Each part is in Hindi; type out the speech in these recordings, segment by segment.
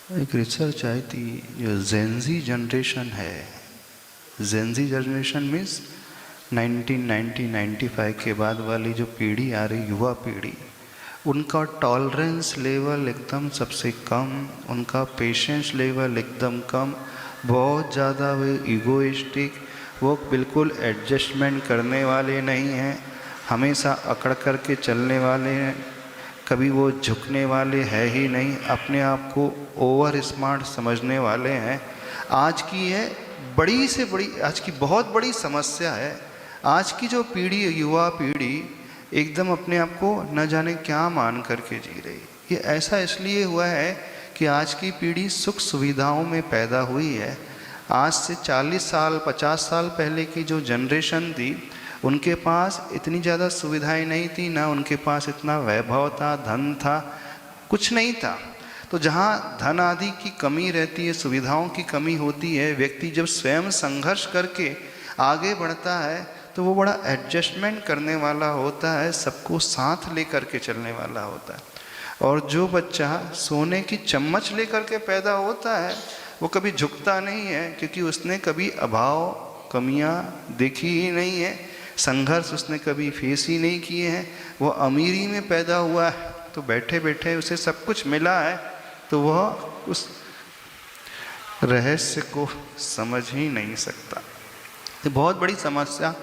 एक रिसर्च आई थी, जो जेनजी जनरेशन है, जेनजी जनरेशन मीन्स 1990-95 के बाद वाली जो पीढ़ी आ रही, युवा पीढ़ी, उनका टॉलरेंस लेवल एकदम सबसे कम, उनका पेशेंस लेवल एकदम कम, बहुत ज़्यादा वे ईगोइस्टिक, वो बिल्कुल एडजस्टमेंट करने वाले नहीं हैं, हमेशा अकड़ कर के चलने वाले हैं, कभी वो झुकने वाले है ही नहीं, अपने आप को ओवर स्मार्ट समझने वाले हैं। आज की है बड़ी से बड़ी, आज की बहुत बड़ी समस्या है, आज की जो पीढ़ी, युवा पीढ़ी एकदम अपने आप को न जाने क्या मान करके जी रही। ये ऐसा इसलिए हुआ है कि आज की पीढ़ी सुख सुविधाओं में पैदा हुई है। आज से 40 साल 50 साल पहले की जो जनरेशन थी, उनके पास इतनी ज़्यादा सुविधाएं नहीं थी, ना उनके पास इतना वैभव था, धन था, कुछ नहीं था। तो जहाँ धन आदि की कमी रहती है, सुविधाओं की कमी होती है, व्यक्ति जब स्वयं संघर्ष करके आगे बढ़ता है तो वो बड़ा एडजस्टमेंट करने वाला होता है, सबको साथ लेकर के चलने वाला होता है। और जो बच्चा सोने की चम्मच लेकर के पैदा होता है, वो कभी झुकता नहीं है, क्योंकि उसने कभी अभाव, कमियां देखी ही नहीं है, संघर्ष उसने कभी फेस ही नहीं किए हैं। वो अमीरी में पैदा हुआ है, तो बैठे बैठे उसे सब कुछ मिला है, तो वह उस रहस्य को समझ ही नहीं सकता। ये बहुत बड़ी समस्या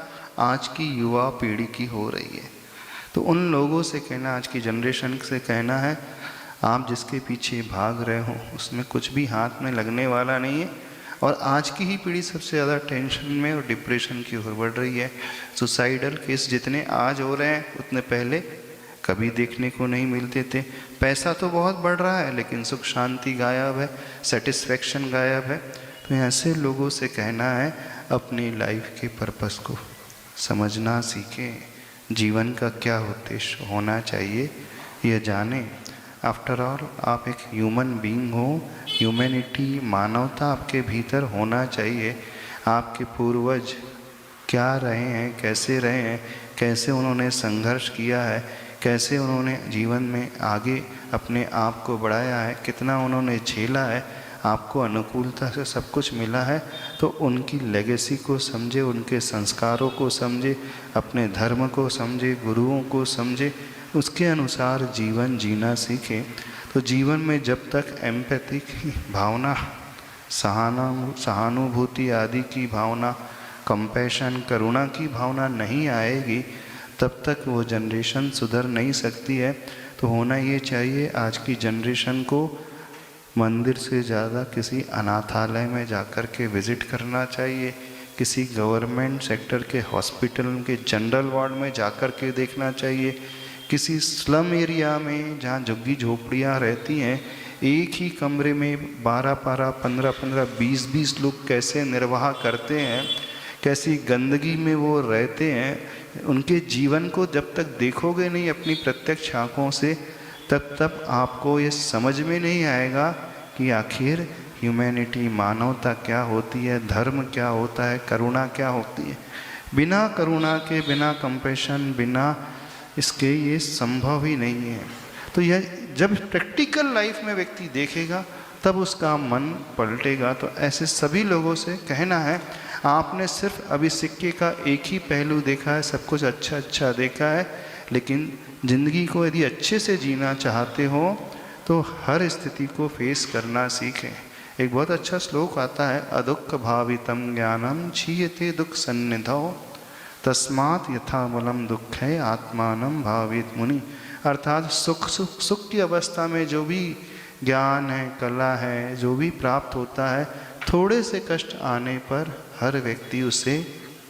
आज की युवा पीढ़ी की हो रही है। तो उन लोगों से कहना, आज की जनरेशन से कहना है, आप जिसके पीछे भाग रहे हो उसमें कुछ भी हाथ में लगने वाला नहीं है। और आज की ही पीढ़ी सबसे ज़्यादा टेंशन में और डिप्रेशन की ओर बढ़ रही है। सुसाइडल केस जितने आज हो रहे हैं, उतने पहले कभी देखने को नहीं मिलते थे। पैसा तो बहुत बढ़ रहा है, लेकिन सुख शांति गायब है, सेटिस्फेक्शन गायब है। तो ऐसे लोगों से कहना है, अपनी लाइफ के पर्पस को समझना सीखें, जीवन का क्या उद्देश्य होना चाहिए यह जानें। आफ्टर ऑल आप एक ह्यूमन बीइंग हो, ह्यूमैनिटी, मानवता आपके भीतर होना चाहिए। आपके पूर्वज क्या रहे हैं, कैसे रहे हैं, कैसे उन्होंने संघर्ष किया है, कैसे उन्होंने जीवन में आगे अपने आप को बढ़ाया है, कितना उन्होंने झेला है, आपको अनुकूलता से सब कुछ मिला है। तो उनकी लेगेसी को समझे, उनके संस्कारों को समझे, अपने धर्म को समझे, गुरुओं को समझे, उसके अनुसार जीवन जीना सीखें। तो जीवन में जब तक एम्पैथी की भावना, सहानुभूति आदि की भावना, कंपैशन, करुणा की भावना नहीं आएगी, तब तक वो जनरेशन सुधर नहीं सकती है। तो होना ये चाहिए, आज की जनरेशन को मंदिर से ज़्यादा किसी अनाथालय में जाकर के विज़िट करना चाहिए, किसी गवर्नमेंट सेक्टर के हॉस्पिटल के जनरल वार्ड में जाकर के देखना चाहिए, किसी स्लम एरिया में जहाँ झुग्गी झोपड़ियाँ रहती हैं, एक ही कमरे में 12-12, 15-15, 20-20 लोग कैसे निर्वाह करते हैं, कैसी गंदगी में वो रहते हैं, उनके जीवन को जब तक देखोगे नहीं अपनी प्रत्यक्ष आँखों से, तब आपको ये समझ में नहीं आएगा कि आखिर ह्यूमैनिटी, मानवता क्या होती है, धर्म क्या होता है, करुणा क्या होती है। बिना करुणा के, बिना कंपैशन, बिना इसके ये संभव ही नहीं है। तो यह जब प्रैक्टिकल लाइफ में व्यक्ति देखेगा, तब उसका मन पलटेगा। तो ऐसे सभी लोगों से कहना है, आपने सिर्फ अभी सिक्के का एक ही पहलू देखा है, सब कुछ अच्छा अच्छा देखा है, लेकिन ज़िंदगी को यदि अच्छे से जीना चाहते हो तो हर स्थिति को फेस करना सीखें। एक बहुत अच्छा श्लोक आता है, अदुःख भावितम ज्ञानम क्षीयते दुख सन्निधौ तस्मात् यथा बलम दुःखे आत्मानं भावित मुनि। अर्थात सुख की अवस्था में जो भी ज्ञान है, कला है, जो भी प्राप्त होता है, थोड़े से कष्ट आने पर हर व्यक्ति उसे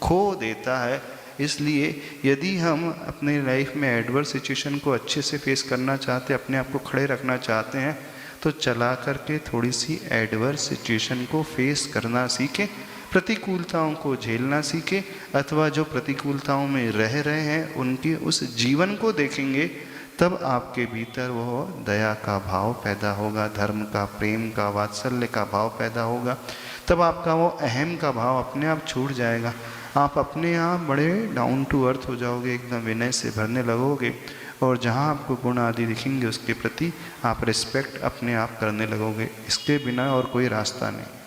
खो देता है। इसलिए यदि हम अपने लाइफ में एडवर्स सिचुएशन को अच्छे से फेस करना चाहते हैं, अपने आप को खड़े रखना चाहते हैं, तो चला करके थोड़ी सी एडवर्स सिचुएशन को फेस करना सीखें, प्रतिकूलताओं को झेलना सीखें, अथवा जो प्रतिकूलताओं में रह रहे हैं उनके उस जीवन को देखेंगे, तब आपके भीतर वो दया का भाव पैदा होगा, धर्म का, प्रेम का, वात्सल्य का भाव पैदा होगा। तब आपका वो अहम का भाव अपने आप छूट जाएगा, आप अपने आप बड़े डाउन टू अर्थ हो जाओगे, एकदम विनय से भरने लगोगे। और जहाँ आपको गुण आदि दिखेंगे उसके प्रति आप रिस्पेक्ट अपने आप करने लगोगे। इसके बिना और कोई रास्ता नहीं।